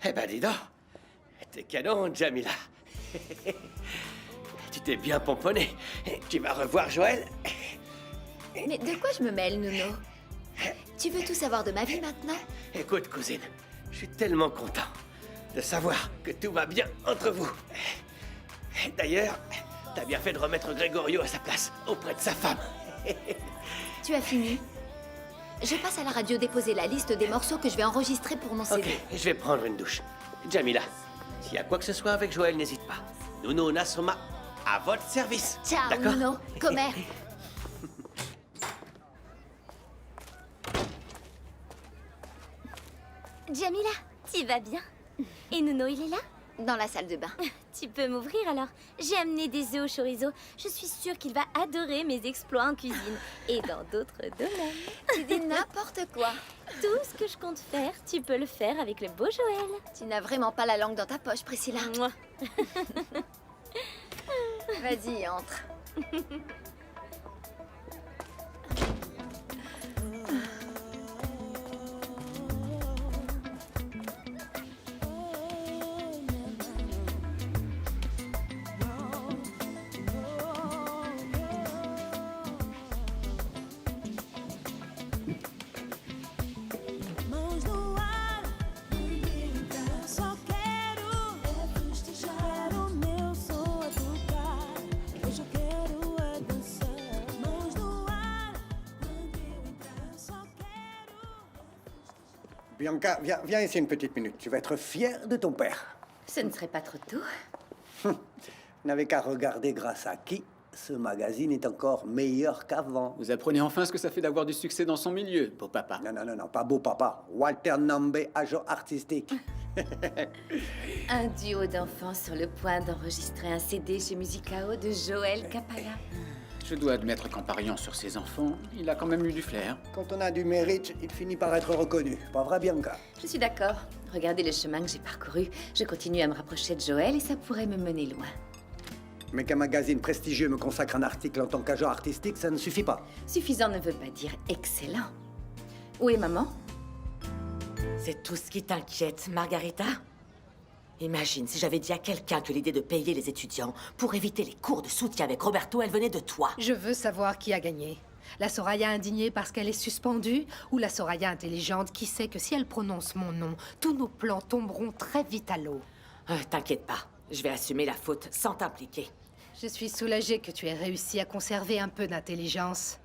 Eh ben, dis donc. T'es canon, Jamila. Tu t'es bien pomponné. Tu vas revoir Joël. Mais de quoi je me mêle, Nuno? Tu veux tout savoir de ma vie maintenant? Écoute, cousine, je suis tellement content de savoir que tout va bien entre vous. D'ailleurs, t'as bien fait de remettre Gregorio à sa place auprès de sa femme. Tu as fini? Je passe à la radio déposer la liste des morceaux que je vais enregistrer pour mon CD. Ok, je vais prendre une douche. Jamila, s'il y a quoi que ce soit avec Joël, n'hésite pas. Nuno Nasoma, à votre service. Ciao, d'accord? Nuno. Comer. Jamila, tu vas bien? Et Nuno, il est là? Dans la salle de bain. Tu peux m'ouvrir alors? J'ai amené des œufs au chorizo. Je suis sûre qu'il va adorer mes exploits en cuisine et dans d'autres domaines. Tu dis n'importe quoi. Tout ce que je compte faire, tu peux le faire avec le beau Joël. Tu n'as vraiment pas la langue dans ta poche, Priscilla. Mouah. Vas-y, entre. Mãos no ar, só quero festejar o meu som a tocar. Hoje eu quero é dançar. Mãos no ar, quando eu entrar, só quero. Bianca, viens ici une petite minute. Tu vas être fière de ton père. Ce ne serait pas trop tôt. Vous n'avez qu'à regarder grâce à qui ce magazine est encore meilleur qu'avant. Vous apprenez enfin ce que ça fait d'avoir du succès dans son milieu, beau papa. Non, pas beau papa. Walter Nambe, agent artistique. Un duo d'enfants sur le point d'enregistrer un CD chez Musicao de Joël Capalla. Je dois admettre qu'en pariant sur ses enfants, il a quand même eu du flair. Quand on a du mérite, il finit par être reconnu. Pas vrai, Bianca? Je suis d'accord. Regardez le chemin que j'ai parcouru. Je continue à me rapprocher de Joël et ça pourrait me mener loin. Mais qu'un magazine prestigieux me consacre un article en tant qu'agent artistique, ça ne suffit pas. Suffisant ne veut pas dire excellent. Où est maman? C'est tout ce qui t'inquiète, Margarita? Imagine si j'avais dit à quelqu'un que l'idée de payer les étudiants pour éviter les cours de soutien avec Roberto, elle venait de toi. Je veux savoir qui a gagné. La Soraya indignée parce qu'elle est suspendue ou la Soraya intelligente qui sait que si elle prononce mon nom, tous nos plans tomberont très vite à l'eau. T'inquiète pas, je vais assumer la faute sans t'impliquer. Je suis soulagée que tu aies réussi à conserver un peu d'intelligence.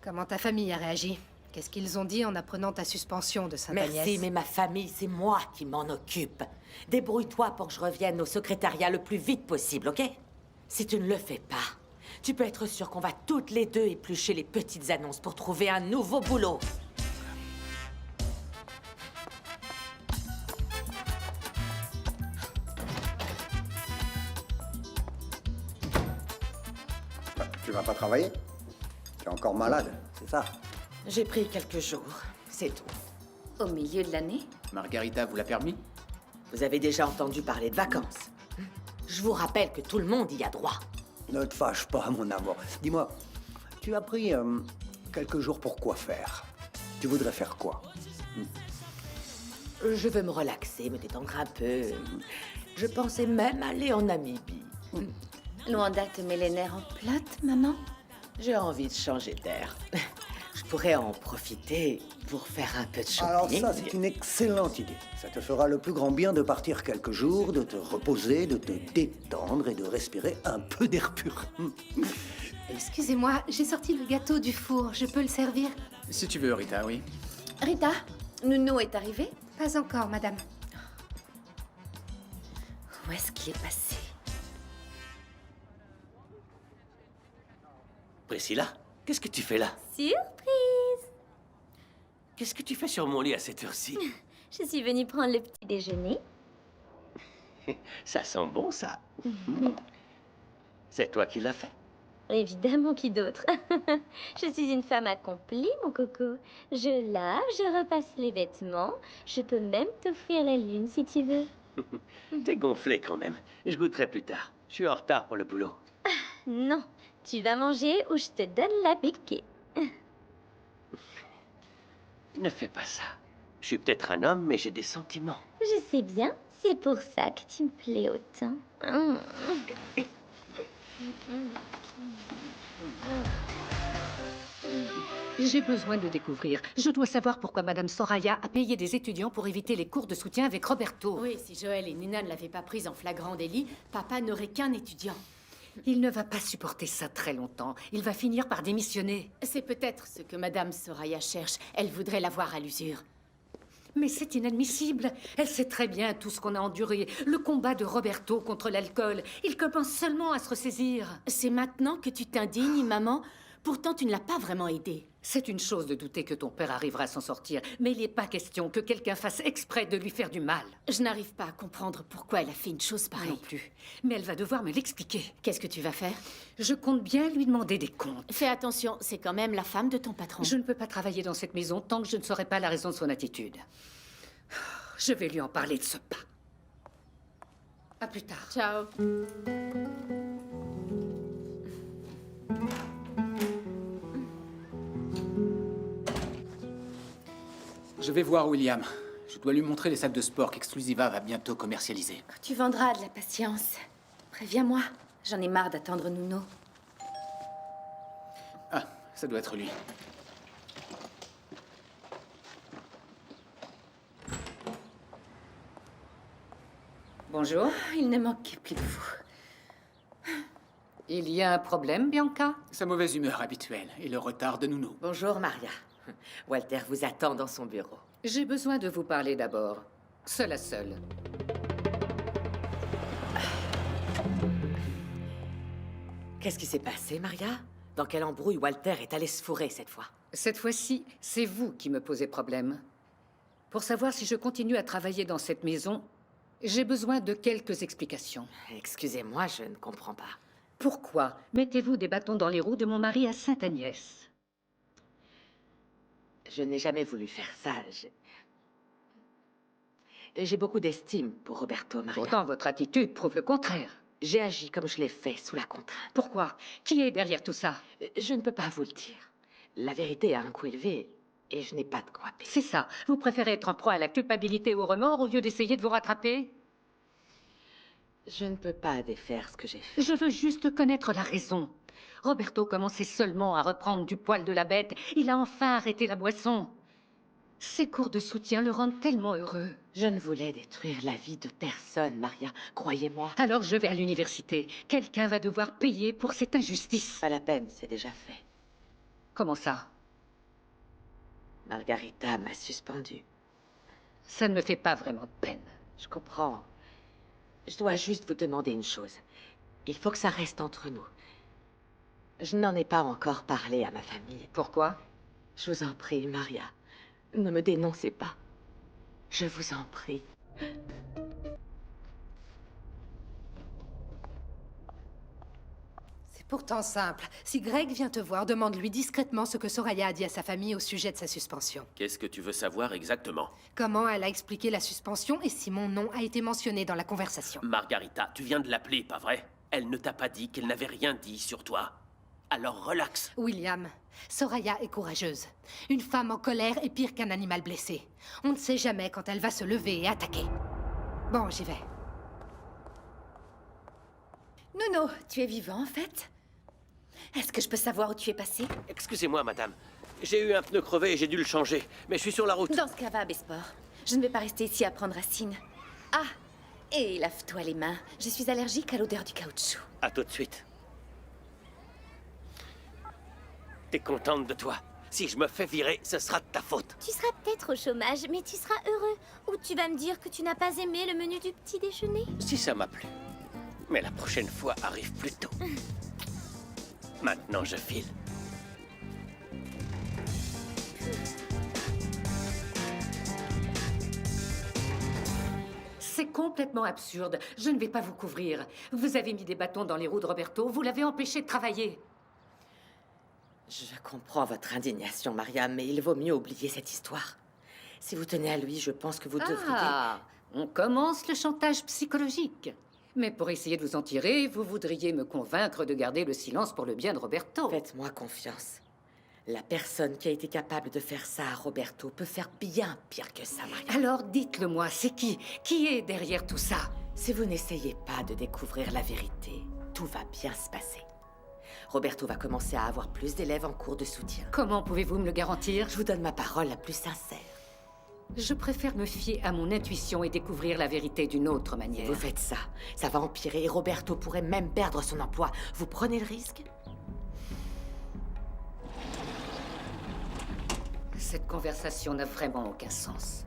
Comment ta famille a réagi? Qu'est-ce qu'ils ont dit en apprenant ta suspension de Sainte-Agnès? Merci, mais ma famille, c'est moi qui m'en occupe. Débrouille-toi pour que je revienne au secrétariat le plus vite possible, ok? Si tu ne le fais pas, tu peux être sûr qu'on va toutes les deux éplucher les petites annonces pour trouver un nouveau boulot. Tu vas pas travailler? Tu es encore malade, c'est ça? J'ai pris quelques jours, c'est tout. Au milieu de l'année? Margarita vous l'a permis? Vous avez déjà entendu parler de vacances. Je vous rappelle que tout le monde y a droit. Ne te fâche pas, mon amour. Dis-moi, tu as pris quelques jours pour quoi faire? Tu voudrais faire quoi? Je veux me relaxer, me détendre un peu. Je pensais même aller en Namibie. Luanda te met les nerfs en plate, maman? J'ai envie de changer d'air. Je pourrais en profiter pour faire un peu de shopping. Alors ça, c'est une excellente idée. Ça te fera le plus grand bien de partir quelques jours, de te reposer, de te détendre et de respirer un peu d'air pur. Excusez-moi, j'ai sorti le gâteau du four. Je peux le servir? Si tu veux, Rita, oui. Rita, Nuno est arrivé? Pas encore, madame. Où est-ce qu'il est passé? Priscilla, qu'est-ce que tu fais là? Surprise! Qu'est-ce que tu fais sur mon lit à cette heure-ci? Je suis venue prendre le petit déjeuner. Ça sent bon, ça. C'est toi qui l'as fait? Évidemment, qui d'autre? Je suis une femme accomplie, mon coco. Je lave, je repasse les vêtements. Je peux même t'offrir la lune si tu veux. T'es gonflé quand même. Je goûterai plus tard. Je suis en retard pour le boulot. Non, tu vas manger ou je te donne la béquille. Ne fais pas ça. Je suis peut-être un homme, mais j'ai des sentiments. Je sais bien, c'est pour ça que tu me plais autant. J'ai besoin de découvrir. Je dois savoir pourquoi Madame Soraya a payé des étudiants pour éviter les cours de soutien avec Roberto. Oui, si Joël et Nina ne l'avaient pas prise en flagrant délit, papa n'aurait qu'un étudiant. Il ne va pas supporter ça très longtemps. Il va finir par démissionner. C'est peut-être ce que Madame Soraya cherche. Elle voudrait l'avoir à l'usure. Mais c'est inadmissible. Elle sait très bien tout ce qu'on a enduré. Le combat de Roberto contre l'alcool. Il commence seulement à se ressaisir. C'est maintenant que tu t'indignes, maman? Pourtant, tu ne l'as pas vraiment aidé. C'est une chose de douter que ton père arrivera à s'en sortir, mais il n'est pas question que quelqu'un fasse exprès de lui faire du mal. Je n'arrive pas à comprendre pourquoi elle a fait une chose pareille. Non plus. Mais elle va devoir me l'expliquer. Qu'est-ce que tu vas faire? Je compte bien lui demander des comptes. Fais attention, c'est quand même la femme de ton patron. Je ne peux pas travailler dans cette maison tant que je ne saurai pas la raison de son attitude. Je vais lui en parler de ce pas. À plus tard. Ciao. Je vais voir William. Je dois lui montrer les sacs de sport qu'Exclusiva va bientôt commercialiser. Tu vendras de la patience. Préviens-moi. J'en ai marre d'attendre Nuno. Ah, ça doit être lui. Bonjour. Il ne manquait plus que vous. Il y a un problème, Bianca? Sa mauvaise humeur habituelle et le retard de Nuno. Bonjour, Maria. Walter vous attend dans son bureau. J'ai besoin de vous parler d'abord. Seul à seul. Qu'est-ce qui s'est passé, Maria? Dans quelle embrouille Walter est allé se fourrer cette fois? Cette fois-ci, c'est vous qui me posez problème. Pour savoir si je continue à travailler dans cette maison, j'ai besoin de quelques explications. Excusez-moi, je ne comprends pas. Pourquoi mettez-vous des bâtons dans les roues de mon mari à Sainte-Agnès? Je n'ai jamais voulu faire ça. J'ai beaucoup d'estime pour Roberto, Maria. Pourtant, votre attitude prouve le contraire. J'ai agi comme je l'ai fait, sous la contrainte. Pourquoi? Qui est derrière tout ça? Je ne peux pas vous le dire. La vérité a un coût élevé et je n'ai pas de quoi payer. C'est ça. Vous préférez être en proie à la culpabilité ou au remords au lieu d'essayer de vous rattraper? Je ne peux pas défaire ce que j'ai fait. Je veux juste connaître la raison. Roberto commençait seulement à reprendre du poil de la bête. Il a enfin arrêté la boisson. Ces cours de soutien le rendent tellement heureux. Je ne voulais détruire la vie de personne, Maria. Croyez-moi. Alors je vais à l'université. Quelqu'un va devoir payer pour cette injustice. Pas la peine, c'est déjà fait. Comment ça? Margarita m'a suspendue. Ça ne me fait pas vraiment de peine. Je comprends. Je dois juste vous demander une chose. Il faut que ça reste entre nous. Je n'en ai pas encore parlé à ma famille. Pourquoi? Je vous en prie, Maria. Ne me dénoncez pas. Je vous en prie. C'est pourtant simple. Si Greg vient te voir, demande-lui discrètement ce que Soraya a dit à sa famille au sujet de sa suspension. Qu'est-ce que tu veux savoir exactement? Comment elle a expliqué la suspension et si mon nom a été mentionné dans la conversation. Margarita, tu viens de l'appeler, pas vrai? Elle ne t'a pas dit qu'elle n'avait rien dit sur toi. Alors relax. William, Soraya est courageuse. Une femme en colère est pire qu'un animal blessé. On ne sait jamais quand elle va se lever et attaquer. Bon, j'y vais. Nuno, tu es vivant en fait? Est-ce que je peux savoir où tu es passé? Excusez-moi, madame. J'ai eu un pneu crevé et j'ai dû le changer. Mais je suis sur la route. Dans ce cas, va à Besport. Je ne vais pas rester ici à prendre racine. Ah! Et lave-toi les mains. Je suis allergique à l'odeur du caoutchouc. À tout de suite. T'es contente de toi? Si je me fais virer, ce sera de ta faute. Tu seras peut-être au chômage, mais tu seras heureux. Ou tu vas me dire que tu n'as pas aimé le menu du petit déjeuner? Si ça m'a plu. Mais la prochaine fois arrive plus tôt. Maintenant, je file. C'est complètement absurde. Je ne vais pas vous couvrir. Vous avez mis des bâtons dans les roues de Roberto. Vous l'avez empêché de travailler. Je comprends votre indignation, Maria, mais il vaut mieux oublier cette histoire. Si vous tenez à lui, je pense que vous devriez... Ah, on commence le chantage psychologique. Mais pour essayer de vous en tirer, vous voudriez me convaincre de garder le silence pour le bien de Roberto. Faites-moi confiance. La personne qui a été capable de faire ça à Roberto peut faire bien pire que ça, Maria. Alors dites-le-moi, c'est qui? Qui est derrière tout ça? Si vous n'essayez pas de découvrir la vérité, tout va bien se passer. Roberto va commencer à avoir plus d'élèves en cours de soutien. Comment pouvez-vous me le garantir? Je vous donne ma parole la plus sincère. Je préfère me fier à mon intuition et découvrir la vérité d'une autre manière. Vous faites ça, ça va empirer et Roberto pourrait même perdre son emploi. Vous prenez le risque? Cette conversation n'a vraiment aucun sens.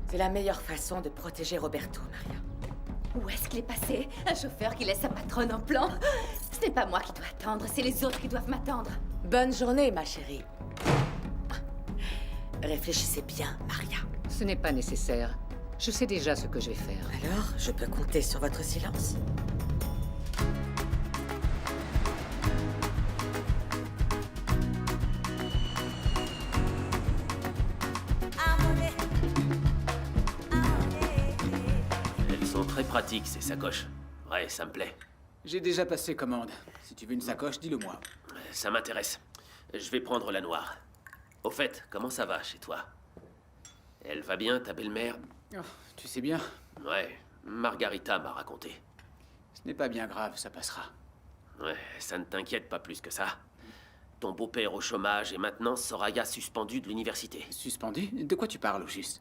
C'est la meilleure façon de protéger Roberto, Maria. Où est-ce qu'il est passé? Un chauffeur qui laisse sa patronne en plan? Ce n'est pas moi qui dois attendre, c'est les autres qui doivent m'attendre. Bonne journée, ma chérie. Réfléchissez bien, Maria. Ce n'est pas nécessaire. Je sais déjà ce que je vais faire. Alors, je peux compter sur votre silence? Elles sont très pratiques, ces sacoches. Ouais, ça me plaît. J'ai déjà passé commande. Si tu veux une sacoche, dis-le-moi. Ça m'intéresse. Je vais prendre la noire. Au fait, comment ça va chez toi? Elle va bien, ta belle-mère? Oh, tu sais bien, Ouais, Margarita m'a raconté. ce n'est pas bien grave, ça passera. Ouais, ça ne t'inquiète pas plus que ça. Ton beau-père au chômage et maintenant Soraya suspendue de l'université. Suspendu? De quoi tu parles au juste?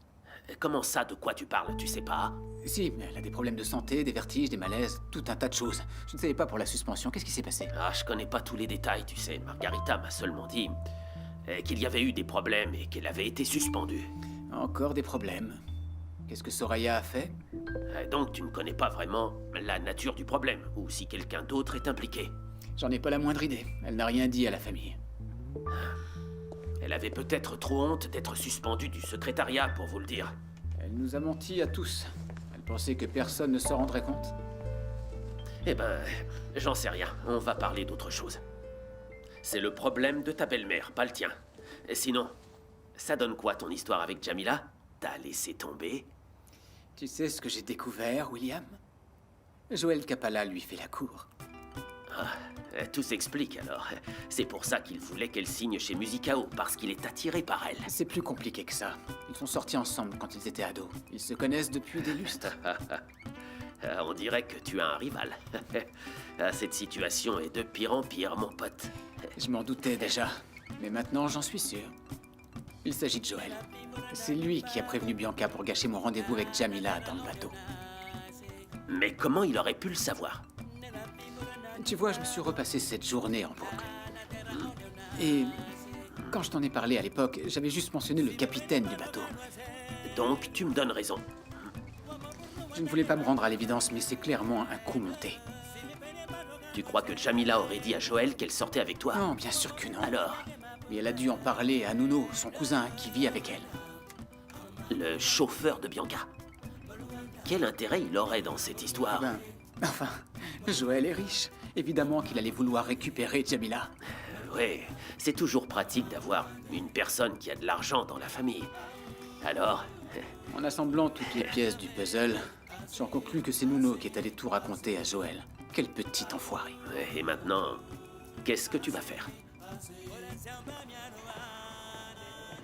Comment ça, de quoi tu parles, tu sais pas? Si, mais elle a des problèmes de santé, des vertiges, des malaises, tout un tas de choses. Je ne savais pas pour la suspension. Qu'est-ce qui s'est passé? Ah, je connais pas tous les détails, tu sais. Margarita m'a seulement dit qu'il y avait eu des problèmes et qu'elle avait été suspendue. Encore des problèmes. Qu'est-ce que Soraya a fait? Donc tu ne connais pas vraiment la nature du problème, ou si quelqu'un d'autre est impliqué. J'en ai pas la moindre idée. Elle n'a rien dit à la famille. Elle avait peut-être trop honte d'être suspendue du secrétariat, pour vous le dire. Elle nous a menti à tous. Elle pensait que personne ne se rendrait compte. Eh ben, j'en sais rien. On va parler d'autre chose. C'est le problème de ta belle-mère, pas le tien. Et sinon, ça donne quoi ton histoire avec Jamila? T'as laissé tomber? Tu sais ce que j'ai découvert, William? Joël Capalla lui fait la cour. Ah, tout s'explique alors. C'est pour ça qu'il voulait qu'elle signe chez Musicao, parce qu'il est attiré par elle. C'est plus compliqué que ça. Ils sont sortis ensemble quand ils étaient ados. Ils se connaissent depuis des lustres. On dirait que tu as un rival. Cette situation est de pire en pire, mon pote. Je m'en doutais déjà. Mais maintenant, j'en suis sûr. Il s'agit de Joël. C'est lui qui a prévenu Bianca pour gâcher mon rendez-vous avec Jamila dans le bateau. Mais comment il aurait pu le savoir? Tu vois, je me suis repassé cette journée en boucle. Et quand je t'en ai parlé à l'époque, j'avais juste mentionné le capitaine du bateau. Donc, tu me donnes raison. Je ne voulais pas me rendre à l'évidence, mais c'est clairement un coup monté. Tu crois que Jamila aurait dit à Joël qu'elle sortait avec toi? Non, bien sûr que non. Alors, Mais elle a dû en parler à Nuno, son cousin, qui vit avec elle. le chauffeur de Bianca. Quel intérêt il aurait dans cette histoire? Enfin, Joël est riche. Évidemment qu'il allait vouloir récupérer Jamila. Oui, c'est toujours pratique d'avoir une personne qui a de l'argent dans la famille. Alors, En assemblant toutes les pièces du puzzle, j'en conclus que c'est Nuno qui est allé tout raconter à Joël. Quel petit enfoiré. et maintenant, qu'est-ce que tu vas faire?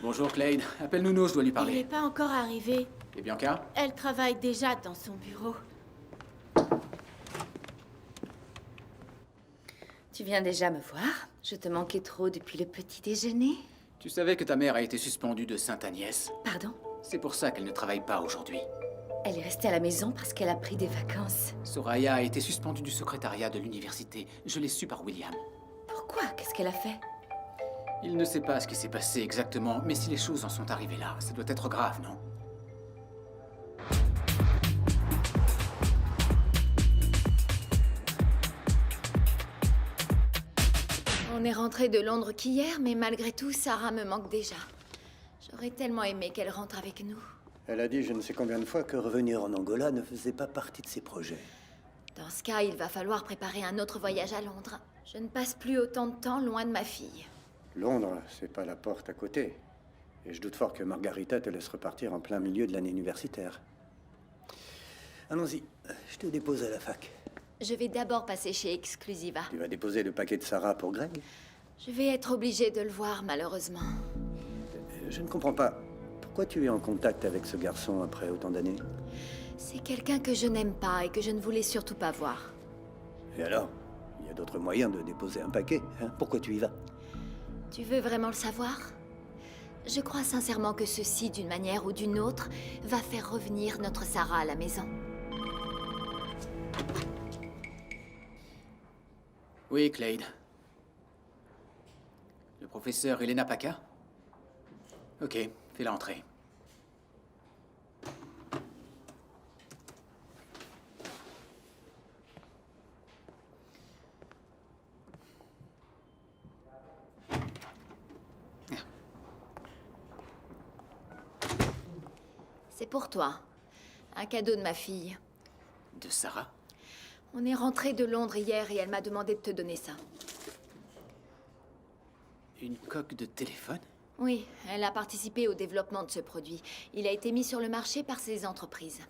Bonjour Claude, appelle Nuno, je dois lui Il parler. n'est pas encore arrivé. Et Bianca? Elle travaille déjà dans son bureau. Tu viens déjà me voir? Je te manquais trop depuis le petit déjeuner. Tu savais que ta mère a été suspendue de Sainte-Agnès. Pardon? C'est pour ça qu'elle ne travaille pas aujourd'hui. Elle est restée à la maison parce qu'elle a pris des vacances. Soraya a été suspendue du secrétariat de l'université. Je l'ai su par William. Pourquoi? Qu'est-ce qu'elle a fait? Il ne sait pas ce qui s'est passé exactement, mais si les choses en sont arrivées là, ça doit être grave, non? On est rentré de Londres qu'hier, mais malgré tout, Sarah me manque déjà. J'aurais tellement aimé qu'elle rentre avec nous. Elle a dit je ne sais combien de fois que revenir en Angola ne faisait pas partie de ses projets. Dans ce cas, il va falloir préparer un autre voyage à Londres. Je ne passe plus autant de temps loin de ma fille. Londres, c'est pas la porte à côté. Et je doute fort que Margarita te laisse repartir en plein milieu de l'année universitaire. Allons-y, je te dépose à la fac. Je vais d'abord passer chez Exclusiva. Tu vas déposer le paquet de Sarah pour Greg? Je vais être obligée de le voir, malheureusement. Je ne comprends pas. Pourquoi tu es en contact avec ce garçon après autant d'années? C'est quelqu'un que je n'aime pas et que je ne voulais surtout pas voir. Et alors? Il y a d'autres moyens de déposer un paquet, hein? Pourquoi tu y vas? Tu veux vraiment le savoir? Je crois sincèrement que ceci, d'une manière ou d'une autre, va faire revenir notre Sarah à la maison. Oui, Clade. Le professeur Elena Paca? Ok, fais-la entrer. C'est pour toi. Un cadeau de ma fille. De Sarah? On est rentré de Londres hier et elle m'a demandé de te donner ça. Une coque de téléphone? Oui, elle a participé au développement de ce produit. Il a été mis sur le marché par ses entreprises.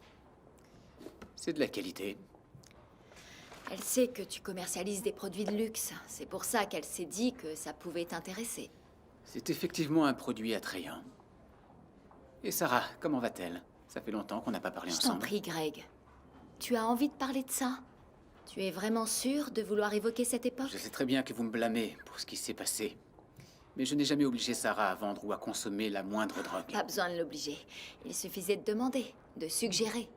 C'est de la qualité. Elle sait que tu commercialises des produits de luxe. C'est pour ça qu'elle s'est dit que ça pouvait t'intéresser. C'est effectivement un produit attrayant. Et Sarah, comment va-t-elle? Ça fait longtemps qu'on n'a pas parlé Je t'en ensemble. prie, Greg. Tu as envie de parler de ça? Tu es vraiment sûr de vouloir évoquer cette époque? Je sais très bien que vous me blâmez pour ce qui s'est passé. Mais je n'ai jamais obligé Sarah à vendre ou à consommer la moindre drogue. Pas besoin de l'obliger. Il suffisait de demander, de suggérer.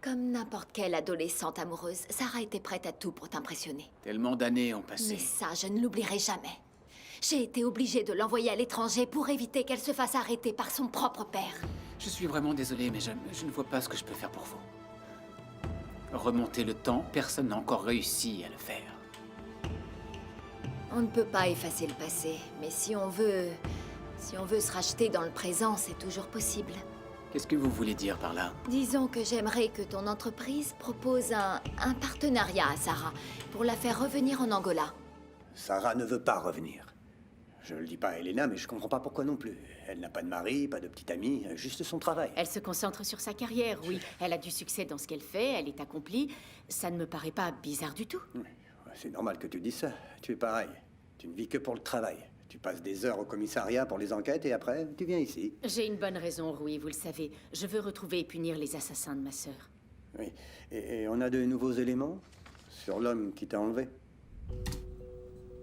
Comme n'importe quelle adolescente amoureuse, Sarah était prête à tout pour t'impressionner. Tellement d'années ont passé. Mais ça, je ne l'oublierai jamais. J'ai été obligée de l'envoyer à l'étranger pour éviter qu'elle se fasse arrêter par son propre père. Je suis vraiment désolé, mais je ne vois pas ce que je peux faire pour vous. Remonter le temps, personne n'a encore réussi à le faire. On ne peut pas effacer le passé, mais si on veut se racheter dans le présent, c'est toujours possible. Qu'est-ce que vous voulez dire par là? Disons que j'aimerais que ton entreprise propose un partenariat à Sarah pour la faire revenir en Angola. Sarah ne veut pas revenir. Je le dis pas à Elena, mais je comprends pas pourquoi non plus. Elle n'a pas de mari, pas de petite amie, juste son travail. Elle se concentre sur sa carrière, oui. Elle a du succès dans ce qu'elle fait, elle est accomplie. Ça ne me paraît pas bizarre du tout. Oui, c'est normal que tu dises ça. Tu es pareil. Tu ne vis que pour le travail. Tu passes des heures au commissariat pour les enquêtes et après, tu viens ici. J'ai une bonne raison, Rui, vous le savez. Je veux retrouver et punir les assassins de ma sœur. Oui. Et on a de nouveaux éléments sur l'homme qui t'a enlevé?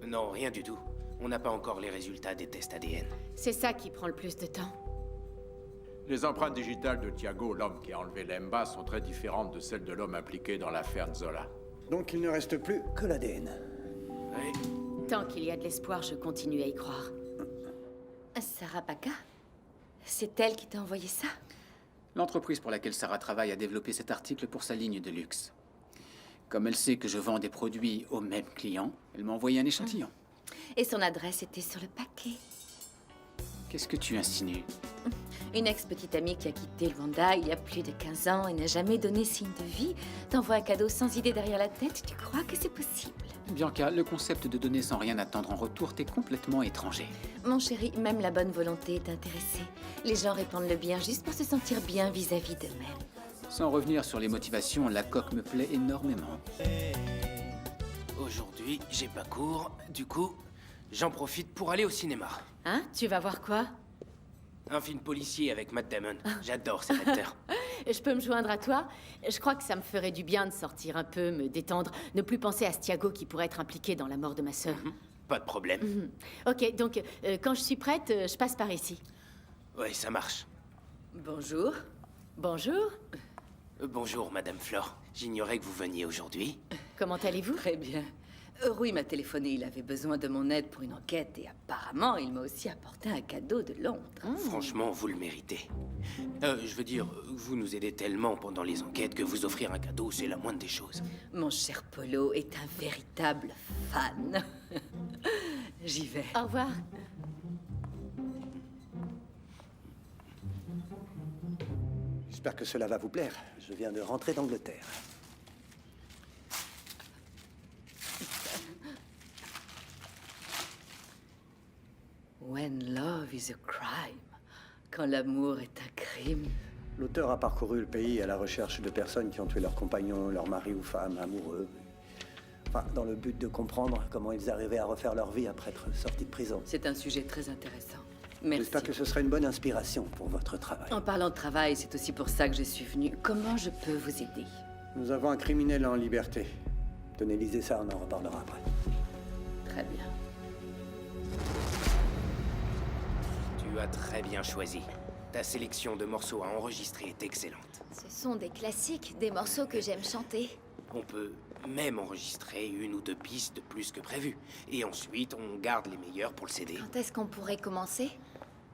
Non, rien du tout. On n'a pas encore les résultats des tests ADN. C'est ça qui prend le plus de temps. Les empreintes digitales de Thiago, l'homme qui a enlevé Lemba, sont très différentes de celles de l'homme impliqué dans l'affaire Nzola. Donc il ne reste plus que l'ADN. Oui. Tant qu'il y a de l'espoir, je continue à y croire. Sarah Paca? C'est elle qui t'a envoyé ça? L'entreprise pour laquelle Sarah travaille a développé cet article pour sa ligne de luxe. Comme elle sait que je vends des produits aux mêmes clients, elle m'a envoyé un échantillon. Et son adresse était sur le paquet. Qu'est-ce que tu insinues? Une ex-petite amie qui a quitté Luanda il y a plus de 15 ans et n'a jamais donné signe de vie t'envoie un cadeau sans idée derrière la tête. Tu crois que c'est possible? Bianca, le concept de donner sans rien attendre en retour t'est complètement étranger. Mon chéri, même la bonne volonté est intéressée. Les gens répandent le bien juste pour se sentir bien vis-à-vis d'eux-mêmes. Sans revenir sur les motivations, la coque me plaît énormément. Aujourd'hui, j'ai pas cours, du coup, j'en profite pour aller au cinéma. Hein? Tu vas voir quoi? Un film policier avec Matt Damon. J'adore cet acteur. Je peux me joindre à toi? Je crois que ça me ferait du bien de sortir un peu, me détendre, ne plus penser à ce Thiago qui pourrait être impliqué dans la mort de ma sœur. Pas de problème. Ok, donc quand je suis prête, je passe par ici. Ouais, ça marche. Bonjour. Bonjour. Bonjour, Madame Flore. J'ignorais que vous veniez aujourd'hui. Comment allez-vous? Très bien. Rui m'a téléphoné, il avait besoin de mon aide pour une enquête et apparemment, il m'a aussi apporté un cadeau de Londres. Franchement, vous le méritez. Je veux dire, vous nous aidez tellement pendant les enquêtes que vous offrir un cadeau, c'est la moindre des choses. Mon cher Polo est un véritable fan. J'y vais. Au revoir. J'espère que cela va vous plaire. Je viens de rentrer d'Angleterre. When love is a crime. Quand l'amour est un crime. L'auteur a parcouru le pays à la recherche de personnes qui ont tué leurs compagnons, leur mari ou femme, amoureux. Enfin, dans le but de comprendre comment ils arrivaient à refaire leur vie après être sortis de prison. C'est un sujet très intéressant. Merci. J'espère que ce sera une bonne inspiration pour votre travail. En parlant de travail, c'est aussi pour ça que je suis venue. Comment je peux vous aider? Nous avons un criminel en liberté. Tenez-lisez ça, on en reparlera après. Très bien. Tu as très bien choisi. Ta sélection de morceaux à enregistrer est excellente. Ce sont des classiques, des morceaux que j'aime chanter. On peut même enregistrer une ou deux pistes de plus que prévu. Et ensuite, on garde les meilleures pour le CD. Quand est-ce qu'on pourrait commencer?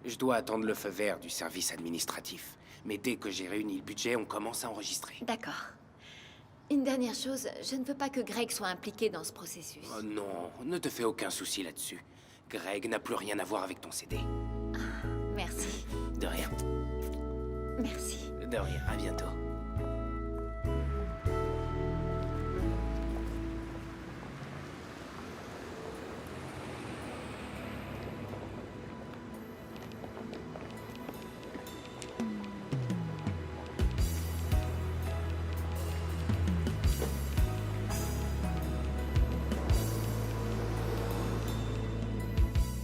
Je dois attendre le feu vert du service administratif. Mais dès que j'ai réuni le budget, on commence à enregistrer. D'accord. Une dernière chose, je ne veux pas que Greg soit impliqué dans ce processus. Oh non, ne te fais aucun souci là-dessus. Greg n'a plus rien à voir avec ton CD. Merci. De rien. Merci. De rien, à bientôt.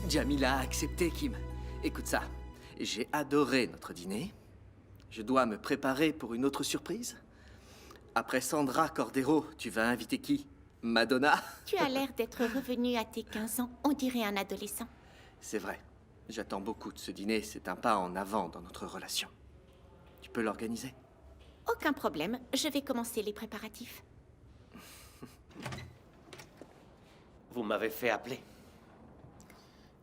Jamila a accepté, Kim. Écoute ça, j'ai adoré notre dîner. Je dois me préparer pour une autre surprise. Après Sandra Cordero, tu vas inviter qui? Madonna? Tu as l'air d'être revenu à tes 15 ans. On dirait un adolescent. C'est vrai. J'attends beaucoup de ce dîner. C'est un pas en avant dans notre relation. Tu peux l'organiser? Aucun problème. Je vais commencer les préparatifs. Vous m'avez fait appeler.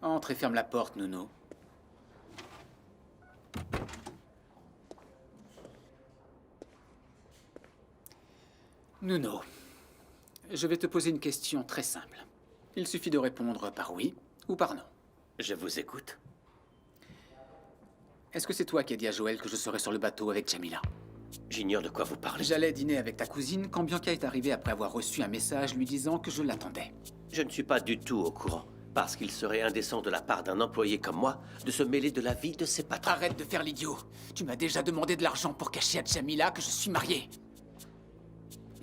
Entre et ferme la porte, Nuno. Nuno, je vais te poser une question très simple. Il suffit de répondre par oui ou par non. Je vous écoute. Est-ce que c'est toi qui as dit à Joël que je serais sur le bateau avec Jamila? J'ignore de quoi vous parlez. J'allais dîner avec ta cousine quand Bianca est arrivée après avoir reçu un message lui disant que je l'attendais. Je ne suis pas du tout au courant. Parce qu'il serait indécent de la part d'un employé comme moi de se mêler de la vie de ses patrons. Arrête de faire l'idiot. Tu m'as déjà demandé de l'argent pour cacher à Jamila que je suis marié.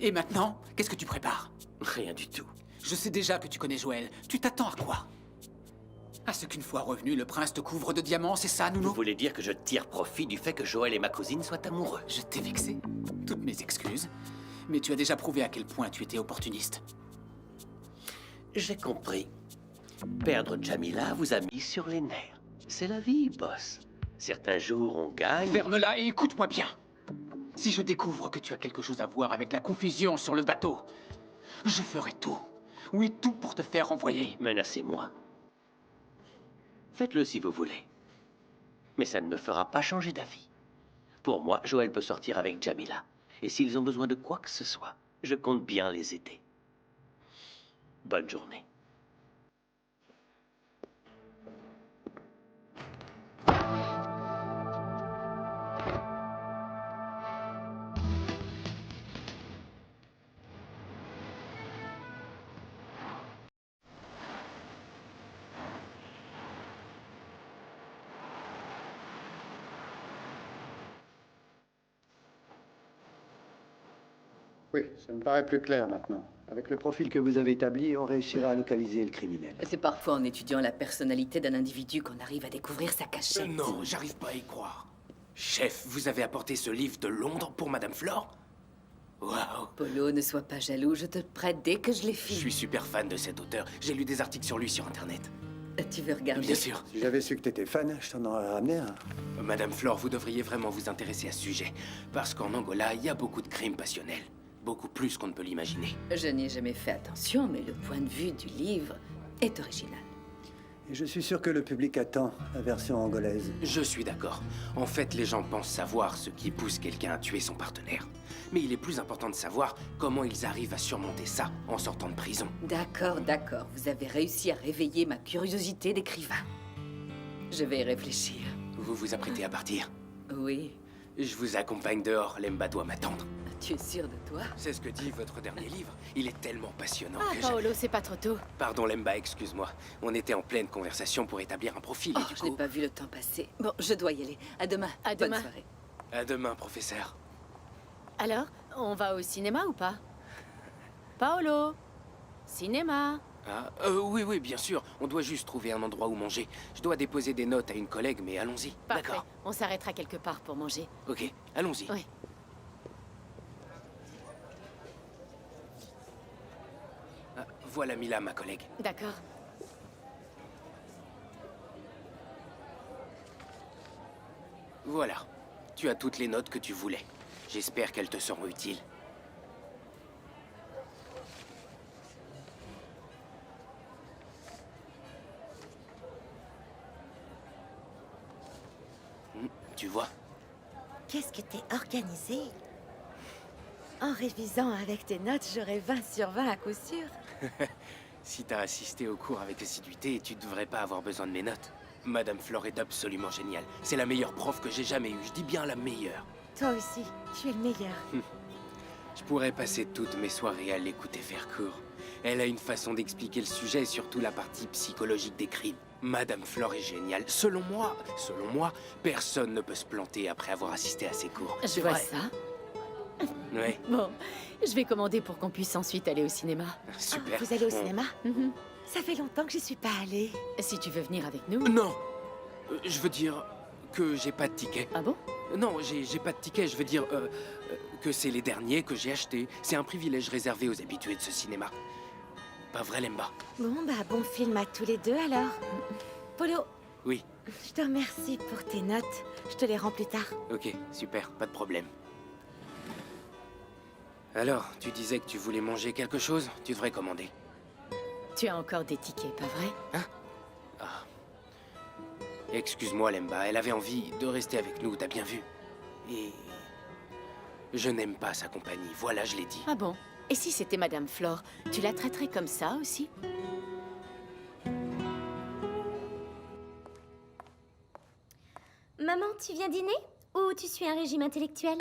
Et maintenant, qu'est-ce que tu prépares? Rien du tout. Je sais déjà que tu connais Joël. Tu t'attends à quoi? À ce qu'une fois revenu, le prince te couvre de diamants, c'est ça, Nuno? Vous voulez dire que je tire profit du fait que Joël et ma cousine soient amoureux? Je t'ai vexé. Toutes mes excuses. Mais tu as déjà prouvé à quel point tu étais opportuniste. J'ai compris. Perdre Jamila vous a mis sur les nerfs. C'est la vie, boss. Certains jours, on gagne... Ferme-la et écoute-moi bien. Si je découvre que tu as quelque chose à voir avec la confusion sur le bateau, je ferai tout. Oui, tout pour te faire renvoyer. Menacez-moi. Faites-le si vous voulez. Mais ça ne me fera pas changer d'avis. Pour moi, Joël peut sortir avec Jamila. Et s'ils ont besoin de quoi que ce soit, je compte bien les aider. Bonne journée. Oui, ça me paraît plus clair maintenant. Avec le profil que vous avez établi, on réussira à localiser le criminel. C'est parfois en étudiant la personnalité d'un individu qu'on arrive à découvrir sa cachette. Non, j'arrive pas à y croire. Chef, vous avez apporté ce livre de Londres pour Madame Flore? Waouh! Polo, ne sois pas jaloux, je te le prête dès que je l'ai Je fini. suis super fan de cet auteur. J'ai lu des articles sur lui sur Internet. Tu veux regarder? Bien sûr. Si j'avais su que t'étais fan, je t'en aurais ramené un. Madame Flore, vous devriez vraiment vous intéresser à ce sujet. Parce qu'en Angola, il y a beaucoup de crimes passionnels. Beaucoup plus qu'on ne peut l'imaginer. Je n'y ai jamais fait attention, mais le point de vue du livre est original. Et je suis sûr que le public attend la version angolaise. Je suis d'accord. En fait, les gens pensent savoir ce qui pousse quelqu'un à tuer son partenaire. Mais il est plus important de savoir comment ils arrivent à surmonter ça en sortant de prison. D'accord, d'accord. Vous avez réussi à réveiller ma curiosité d'écrivain. Je vais y réfléchir. Vous vous apprêtez à partir? Oui. Je vous accompagne dehors, Lemba doit m'attendre. Tu es sûr de toi? C'est ce que dit votre dernier livre. Il est tellement passionnant Ah, que Paolo, c'est pas trop tôt. Pardon, Lemba, excuse-moi. On était en pleine conversation pour établir un profil et du Je n'ai coup... pas vu le temps passer. Bon, je dois y aller. À demain. À Bonne demain. soirée. À demain, professeur. Alors, on va au cinéma ou pas? Paolo? Cinéma. Ah, oui, oui, bien sûr. On doit juste trouver un endroit où manger. Je dois déposer des notes à une collègue, mais allons-y. Parfait. D'accord. On s'arrêtera quelque part pour manger. Ok, allons-y. Oui. Ah, voilà Mila, ma collègue. D'accord. Voilà. Tu as toutes les notes que tu voulais. J'espère qu'elles te seront utiles. Tu vois? Qu'est-ce que t'es organisé? En révisant avec tes notes, j'aurais 20 sur 20 à coup sûr. Si t'as assisté au cours avec assiduité, tu devrais pas avoir besoin de mes notes. Madame Flore est absolument géniale. C'est la meilleure prof que j'ai jamais eue. Je dis bien la meilleure. Toi aussi, tu es le meilleur. Je pourrais passer toutes mes soirées à l'écouter faire cours. Elle a une façon d'expliquer le sujet, surtout la partie psychologique des crimes. Madame Flore est géniale. Selon moi, personne ne peut se planter après avoir assisté à ses cours. Je vois ça. Ouais. Bon, je vais commander pour qu'on puisse ensuite aller au cinéma. Super. Vous allez au cinéma? Ça fait longtemps que j'y suis pas allée. Si tu veux venir avec nous. Non. Je veux dire que j'ai pas de ticket. Ah bon? Non, j'ai pas de ticket. Je veux dire que c'est les derniers que j'ai achetés. C'est un privilège réservé aux habitués de ce cinéma. Pas vrai, Lemba? Bon, bah, bon film à tous les deux, alors. Polo, Oui. je te remercie pour tes notes. Je te les rends plus tard. Ok, super, pas de problème. Alors, tu disais que tu voulais manger quelque chose? Tu devrais commander. Tu as encore des tickets, pas vrai? Hein? Ah. Excuse-moi, Lemba, elle avait envie de rester avec nous, t'as bien vu. Et... je n'aime pas sa compagnie, voilà, je l'ai dit. Ah bon? Et si c'était Madame Flore, tu la traiterais comme ça aussi? Maman, tu viens dîner? Ou tu suis un régime intellectuel?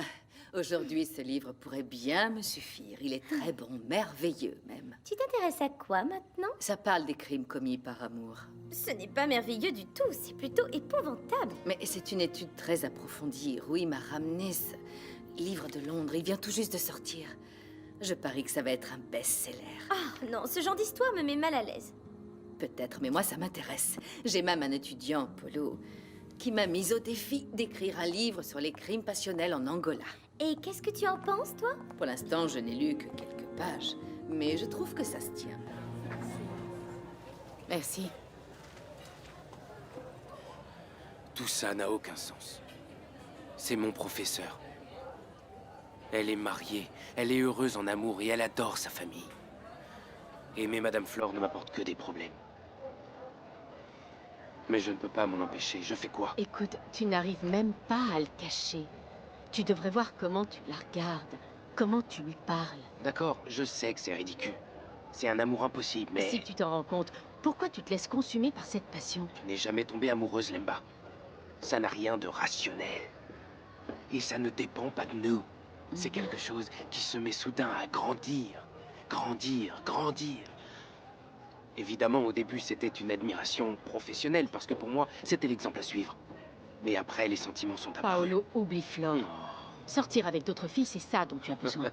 Aujourd'hui, ce livre pourrait bien me suffire. Il est très bon, merveilleux même. Tu t'intéresses à quoi maintenant? Ça parle des crimes commis par amour. Ce n'est pas merveilleux du tout, c'est plutôt épouvantable. Mais c'est une étude très approfondie. Rui m'a ramené ce livre de Londres. Il vient tout juste de sortir. Je parie que ça va être un best-seller. Ah non, ce genre d'histoire me met mal à l'aise. Peut-être, mais moi ça m'intéresse. J'ai même un étudiant, Polo, qui m'a mis au défi d'écrire un livre sur les crimes passionnels en Angola. Et qu'est-ce que tu en penses, toi? Pour l'instant, je n'ai lu que quelques pages, mais je trouve que ça se tient. Merci. Tout ça n'a aucun sens. C'est mon professeur. Elle est mariée, elle est heureuse en amour et elle adore sa famille. Aimer Madame Flore ne m'apporte que des problèmes. Mais je ne peux pas m'en empêcher, je fais quoi? Écoute, tu n'arrives même pas à le cacher. Tu devrais voir comment tu la regardes, comment tu lui parles. D'accord, je sais que c'est ridicule. C'est un amour impossible, mais... Si tu t'en rends compte, pourquoi tu te laisses consumer par cette passion? Tu n'es jamais tombée amoureuse, Lemba. Ça n'a rien de rationnel. Et ça ne dépend pas de nous. C'est quelque chose qui se met soudain à grandir. Grandir, grandir. Évidemment, au début, c'était une admiration professionnelle, parce que pour moi, c'était l'exemple à suivre. Mais après, les sentiments sont apparus. Paolo, oublie Flore. Sortir avec d'autres filles, c'est ça dont tu as besoin.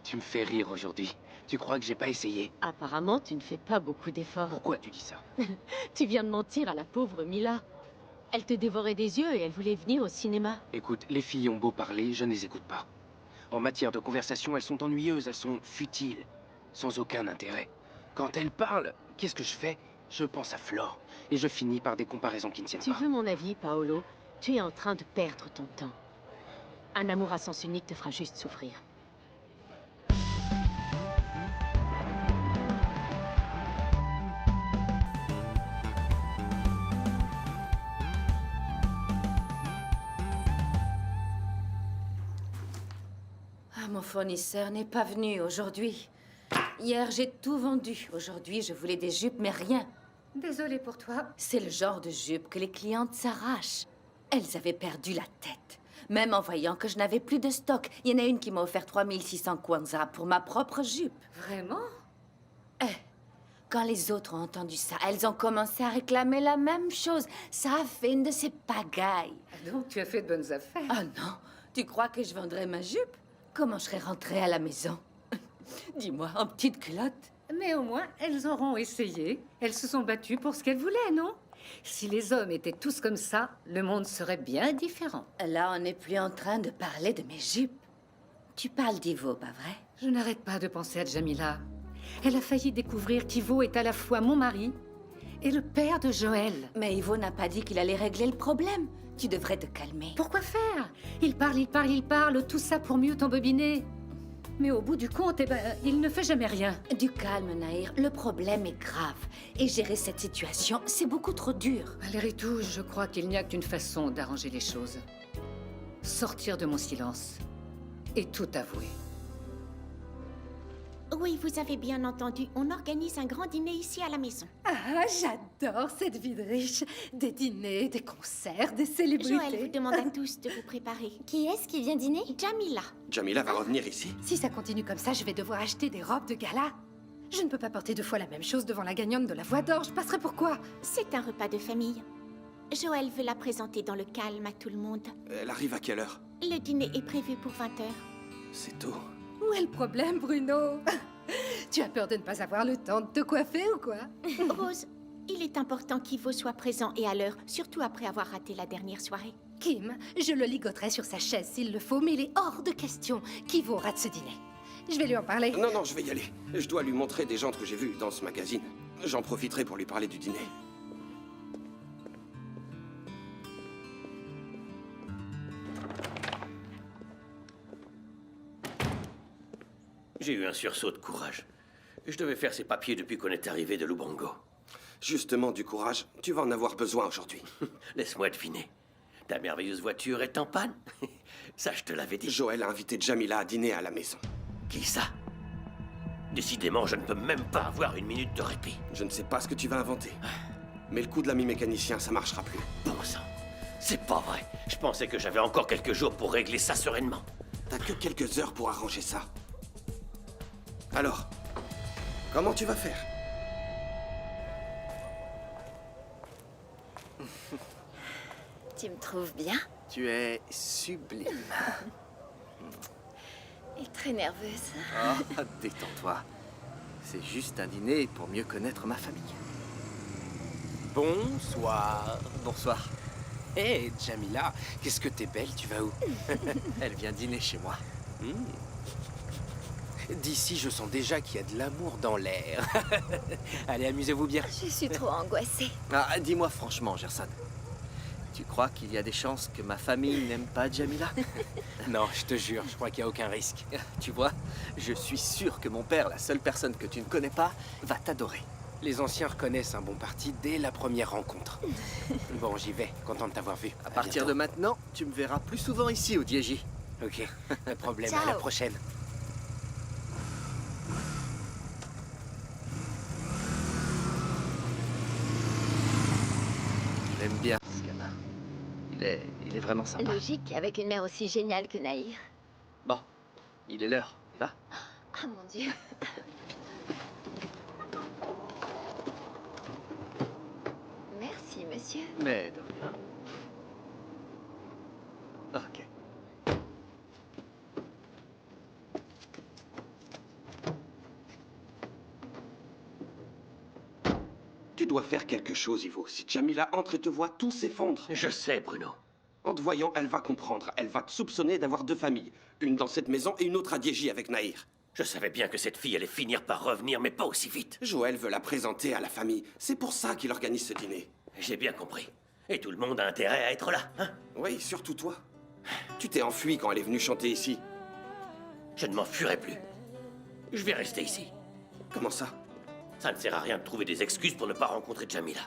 Tu me fais rire aujourd'hui. Tu crois que j'ai pas essayé? Apparemment, tu ne fais pas beaucoup d'efforts. Pourquoi tu dis ça? Tu viens de mentir à la pauvre Mila. Elle te dévorait des yeux et elle voulait venir au cinéma. Écoute, les filles ont beau parler, je ne les écoute pas. En matière de conversation, elles sont ennuyeuses, elles sont futiles, sans aucun intérêt. Quand elles parlent, qu'est-ce que je fais? Je pense à Flore, et je finis par des comparaisons qui ne tiennent Tu pas. veux mon avis, Paolo? Tu es en train de perdre ton temps. Un amour à sens unique te fera juste souffrir. Ah, mon fournisseur n'est pas venu aujourd'hui. Hier, j'ai tout vendu. Aujourd'hui, je voulais des jupes, mais rien. Désolée pour toi. C'est le genre de jupe que les clientes s'arrachent. Elles avaient perdu la tête. Même en voyant que je n'avais plus de stock. Il y en a une qui m'a offert 3600 kwanza pour ma propre jupe. Vraiment? Quand les autres ont entendu ça, elles ont commencé à réclamer la même chose. Ça a fait une de ces pagailles. Donc, tu as fait de bonnes affaires. Ah non, tu crois que je vendrais ma jupe? Comment je serais rentrée à la maison? Dis-moi, en petite culotte? Mais au moins, elles auront essayé. Elles se sont battues pour ce qu'elles voulaient, non? Si les hommes étaient tous comme ça, le monde serait bien différent. Là, on n'est plus en train de parler de mes jupes. Tu parles d'Ivo, pas vrai? Je n'arrête pas de penser à Jamila. Elle a failli découvrir qu'Ivo est à la fois mon mari et le père de Joël. Mais Ivo n'a pas dit qu'il allait régler le problème. Tu devrais te calmer. Pourquoi faire? Il parle, tout ça pour mieux t'embobiner. Mais au bout du compte, il ne fait jamais rien. Du calme, Nahir. Le problème est grave. Et gérer cette situation, c'est beaucoup trop dur. Malgré tout, je crois qu'il n'y a qu'une façon d'arranger les choses. Sortir de mon silence et tout avouer. Oui, vous avez bien entendu. On organise un grand dîner ici à la maison. Ah, j'adore cette vie de riche. Des dîners, des concerts, des célébrités. Joël vous demande à tous de vous préparer. Qui est-ce qui vient dîner? Jamila. Jamila va revenir ici. Si ça continue comme ça, je vais devoir acheter des robes de gala. Je ne peux pas porter 2 fois la même chose devant la gagnante de la Voix d'Or. Je passerai pour quoi? C'est un repas de famille. Joël veut la présenter dans le calme à tout le monde. Elle arrive à quelle heure? Le dîner est prévu pour 20h. C'est tôt. Où est le problème, Bruno? Tu as peur de ne pas avoir le temps de te coiffer ou quoi? Rose, il est important qu'Ivo soit présent et à l'heure, surtout après avoir raté la dernière soirée. Kim, je le ligoterai sur sa chaise s'il le faut, mais il est hors de question qu'Ivo rate ce dîner. Je vais lui en parler. Non, je vais y aller. Je dois lui montrer des gens que j'ai vus dans ce magazine. J'en profiterai pour lui parler du dîner. J'ai eu un sursaut de courage. Je devais faire ces papiers depuis qu'on est arrivé de Lubango. Justement, du courage, tu vas en avoir besoin aujourd'hui. Laisse-moi deviner. Ta merveilleuse voiture est en panne? Ça, je te l'avais dit. Joël a invité Jamila à dîner à la maison. Qui ça? Décidément, je ne peux même pas avoir une minute de répit. Je ne sais pas ce que tu vas inventer. Mais le coup de l'ami mécanicien, ça marchera plus. Bon sang, c'est pas vrai. Je pensais que j'avais encore quelques jours pour régler ça sereinement. T'as que quelques heures pour arranger ça. Alors, comment tu vas faire? Tu me trouves bien? Tu es sublime. Et très nerveuse. Oh, détends-toi. C'est juste un dîner pour mieux connaître ma famille. Bonsoir. Bonsoir. Hé, Jamila, qu'est-ce que t'es belle, tu vas où? Elle vient dîner chez moi. D'ici, je sens déjà qu'il y a de l'amour dans l'air. Allez, amusez-vous bien. Je suis trop angoissée. Ah, dis-moi franchement, Gerson. Tu crois qu'il y a des chances que ma famille n'aime pas Jamila? Non, je te jure, je crois qu'il n'y a aucun risque. Tu vois, je suis sûr que mon père, la seule personne que tu ne connais pas, va t'adorer. Les anciens reconnaissent un bon parti dès la première rencontre. Bon, j'y vais, content de t'avoir vu. À partir de maintenant, tu me verras plus souvent ici au Diégy. Ok, pas de problème, Ciao. à la prochaine. Je l'aime bien, ce gamin. Il est vraiment sympa. Logique, avec une mère aussi géniale que Nahir. Bon, il est l'heure. Va. Ah mon Dieu. Merci, monsieur. Mais de rien. Ok. Tu dois faire quelque chose, Ivo. Si Jamila entre et te voit, tout s'effondre. Je sais, Bruno. En te voyant, elle va comprendre. Elle va te soupçonner d'avoir 2 familles. Une dans cette maison et une autre à Diégy avec Nahir. Je savais bien que cette fille allait finir par revenir, mais pas aussi vite. Joël veut la présenter à la famille. C'est pour ça qu'il organise ce dîner. J'ai bien compris. Et tout le monde a intérêt à être là, hein? Oui, surtout toi. Tu t'es enfui quand elle est venue chanter ici. Je ne m'enfuirai plus. Je vais rester ici. Comment ça? Ça ne sert à rien de trouver des excuses pour ne pas rencontrer Jamila.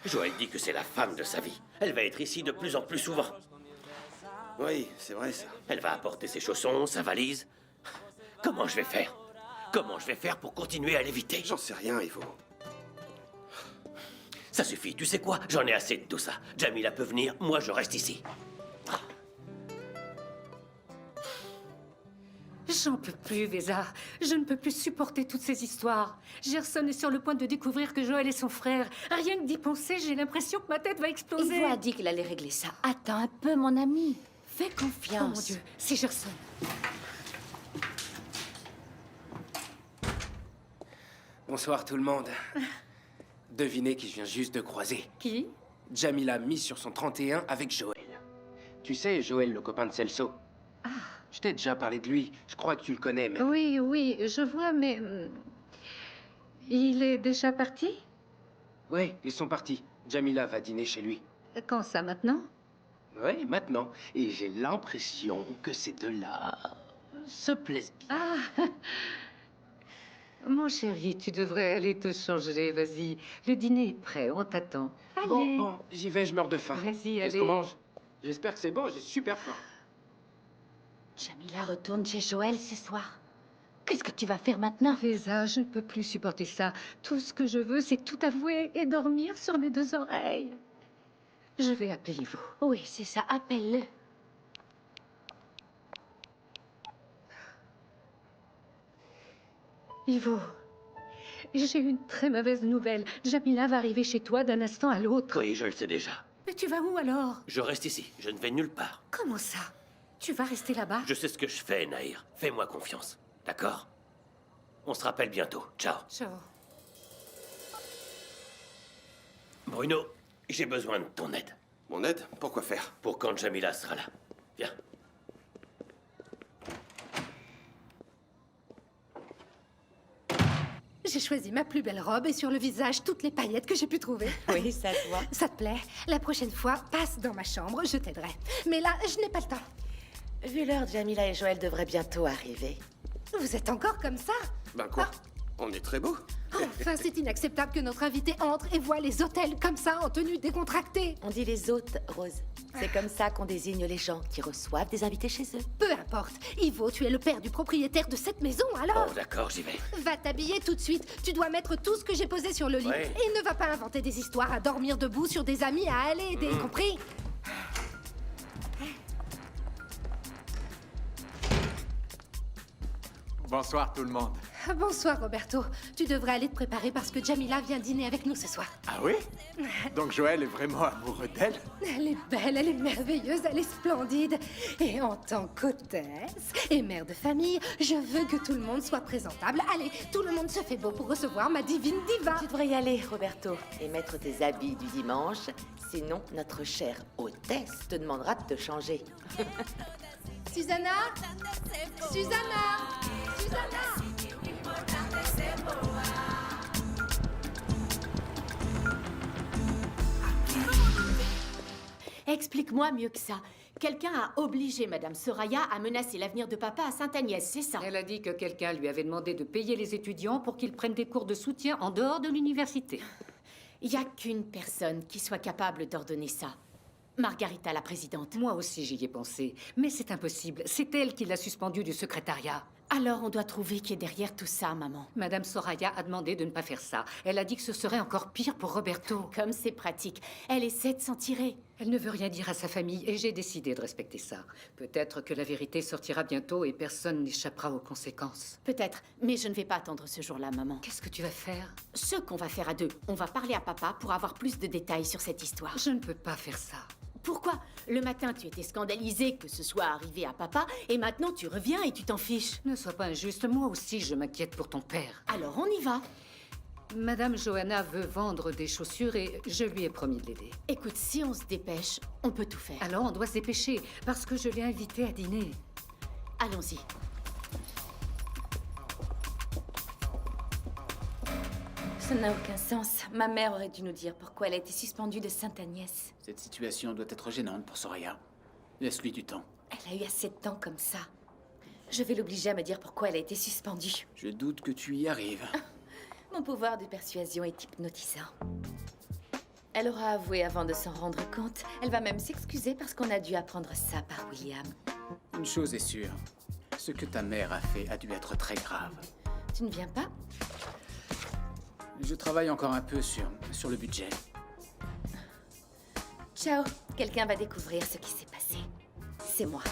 Joël dit que c'est la femme de sa vie. Elle va être ici de plus en plus souvent. Oui, c'est vrai ça. Elle va apporter ses chaussons, sa valise. Comment je vais faire? Comment je vais faire pour continuer à l'éviter? J'en sais rien, Ivo. Ça suffit, tu sais quoi? J'en ai assez de tout ça. Jamila peut venir, moi je reste ici. J'en peux plus, Véza. Je ne peux plus supporter toutes ces histoires. Gerson est sur le point de découvrir que Joël est son frère. Rien que d'y penser, j'ai l'impression que ma tête va exploser. Ivo a dit qu'il allait régler ça. Attends un peu, mon ami. Fais confiance. Oh mon Dieu, c'est Gerson. Bonsoir tout le monde. Devinez qui je viens juste de croiser. Qui? Jamila mise sur son 31 avec Joël. Tu sais, Joël, le copain de Celso. Ah. Je t'ai déjà parlé de lui. Je crois que tu le connais, mais... Oui, oui, je vois, mais... il est déjà parti? Ouais, ils sont partis. Jamila va dîner chez lui. Quand ça, maintenant? Ouais, maintenant. Et j'ai l'impression que ces deux-là se plaisent bien. Ah. Mon chéri, tu devrais aller te changer, vas-y. Le dîner est prêt, on t'attend. Allez. Bon, j'y vais, je meurs de faim. Vas-y, Qu'est-ce allez. qu'on mange? J'espère que c'est bon, j'ai super faim. Jamila retourne chez Joël ce soir. Qu'est-ce que tu vas faire maintenant? Faiza, je ne peux plus supporter ça. Tout ce que je veux, c'est tout avouer et dormir sur mes deux oreilles. Je vais appeler Ivo. Oui, c'est ça, appelle-le. Ivo, j'ai une très mauvaise nouvelle. Jamila va arriver chez toi d'un instant à l'autre. Oui, je le sais déjà. Mais tu vas où alors? Je reste ici, je ne vais nulle part. Comment ça? Tu vas rester là-bas? Je sais ce que je fais, Nahir. Fais-moi confiance, d'accord? On se rappelle bientôt. Ciao. Ciao. Bruno, j'ai besoin de ton aide. Mon aide? Pourquoi faire? Pour quand Jamila sera là. Viens. J'ai choisi ma plus belle robe et sur le visage toutes les paillettes que j'ai pu trouver. Oui, ça se voit. Ça te plaît? La prochaine fois, passe dans ma chambre, je t'aiderai. Mais là, je n'ai pas le temps. Vu l'heure, Jamila et Joël devraient bientôt arriver. Vous êtes encore comme ça? Ben quoi? On est très beau. Enfin, c'est inacceptable que notre invité entre et voit les hôtels comme ça, en tenue décontractée. On dit les hôtes, Rose. C'est comme ça qu'on désigne les gens qui reçoivent des invités chez eux. Peu importe. Ivo, tu es le père du propriétaire de cette maison, alors? Oh, d'accord, j'y vais. Va t'habiller tout de suite. Tu dois mettre tout ce que j'ai posé sur le lit. Ouais. Et ne va pas inventer des histoires à dormir debout sur des amis à aller aider, compris? Bonsoir tout le monde. Bonsoir, Roberto. Tu devrais aller te préparer parce que Jamila vient dîner avec nous ce soir. Ah oui? Donc Joël est vraiment amoureux d'elle? Elle est belle, elle est merveilleuse, elle est splendide. Et en tant qu'hôtesse et mère de famille, je veux que tout le monde soit présentable. Allez, tout le monde se fait beau pour recevoir ma divine diva. Tu devrais y aller, Roberto, et mettre tes habits du dimanche. Sinon, notre chère hôtesse te demandera de te changer. Susanna? Susanna? Susanna? Explique-moi mieux que ça. Quelqu'un a obligé Madame Soraya à menacer l'avenir de papa à Sainte-Agnès, c'est ça? Elle a dit que quelqu'un lui avait demandé de payer les étudiants pour qu'ils prennent des cours de soutien en dehors de l'université. Il n'y a qu'une personne qui soit capable d'ordonner ça. Margarita, la présidente. Moi aussi, j'y ai pensé. Mais c'est impossible. C'est elle qui l'a suspendu du secrétariat. Alors, on doit trouver qui est derrière tout ça, maman. Madame Soraya a demandé de ne pas faire ça. Elle a dit que ce serait encore pire pour Roberto. Comme c'est pratique. Elle essaie de s'en tirer. Elle ne veut rien dire à sa famille et j'ai décidé de respecter ça. Peut-être que la vérité sortira bientôt et personne n'échappera aux conséquences. Peut-être, mais je ne vais pas attendre ce jour-là, maman. Qu'est-ce que tu vas faire? Ce qu'on va faire à deux. On va parler à papa pour avoir plus de détails sur cette histoire. Je ne peux pas faire ça. Pourquoi? Le matin, tu étais scandalisée que ce soit arrivé à papa, et maintenant tu reviens et tu t'en fiches. Ne sois pas injuste, moi aussi je m'inquiète pour ton père. Alors on y va. Madame Johanna veut vendre des chaussures et je lui ai promis de l'aider. Écoute, si on se dépêche, on peut tout faire. Alors on doit se dépêcher, parce que je l'ai invitée à dîner. Allons-y. Ça n'a aucun sens. Ma mère aurait dû nous dire pourquoi elle a été suspendue de Sainte-Agnès. Cette situation doit être gênante pour Soraya. Laisse-lui du temps. Elle a eu assez de temps comme ça. Je vais l'obliger à me dire pourquoi elle a été suspendue. Je doute que tu y arrives. Mon pouvoir de persuasion est hypnotisant. Elle aura avoué avant de s'en rendre compte. Elle va même s'excuser parce qu'on a dû apprendre ça par William. Une chose est sûre. Ce que ta mère a fait a dû être très grave. Tu ne viens pas? Je travaille encore un peu sur le budget. Ciao. Quelqu'un va découvrir ce qui s'est passé. C'est moi.